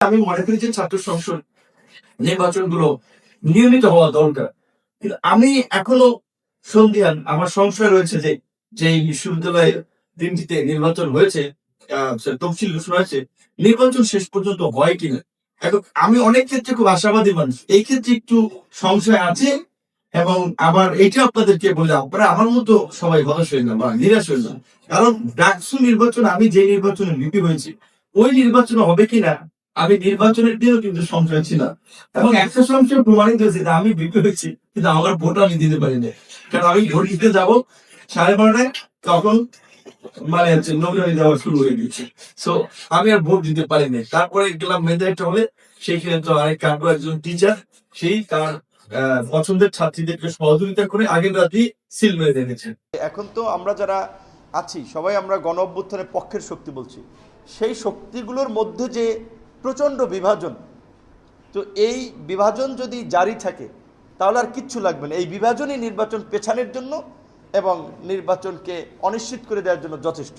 আমি মনে করি যে ছাত্র সংসদ নির্বাচনগুলো নিয়মিত হওয়া দরকার। কিন্তু আমি এখনো সন্দিহান, আমার সংশয় রয়েছে যে যেই বিশ্ববিদ্যালয়ে দিনটিতে নির্বাচন হয়েছে, তফসিল ঘোষণা হয়েছে, নির্বাচন শেষ পর্যন্ত হয় কিনা। এখন আমি অনেক ক্ষেত্রে খুব আশাবাদী মানুষ, এই ক্ষেত্রে একটু সংশয় আছে। এবং আবার এটা আপনাদেরকে বলে আপনারা আমার মতো সবাই হতাশ হয়ে না বা নিরাশ হয়ে না, কারণ ডাকসু নির্বাচন আমি যে নির্বাচনে বিপি হয়েছি ওই নির্বাচন হবে কিনা আমি নির্বাচনের দিনও কিন্তু সংশয় ছিলাম। এবং একটা সংশয় প্রমাণিত হয়েছে যে আমি বিপি হয়েছি কিন্তু আমার ভোট আমি দিতে পারিনি, কারণ আমি ভোট দিতে যাবো 12:30, তখন মানে হচ্ছে নবীন দেওয়া শুরু হয়ে গেছে। সো আমি আর ভোট দিতে পারিনি। তারপরে গেলাম মেধা একটা হলে, সেইখানে তো আরেক কাকু একজন টিচার, সেই তার পছন্দের ছাত্রীদেরকে সহযোগিতা করে আগের রাতেই সিল মেরে দেখেছেন। এখন তো আমরা যারা আছি সবাই আমরা গণ অভ্যুত্থানের পক্ষের শক্তি বলছি, সেই শক্তিগুলোর মধ্যে যে প্রচণ্ড বিভাজন, তো এই বিভাজন যদি জারি থাকে তাহলে আর কিচ্ছু লাগবে না। এই বিভাজনই নির্বাচন পেছানোর জন্য এবং নির্বাচনকে অনিশ্চিত করে দেওয়ার জন্য যথেষ্ট।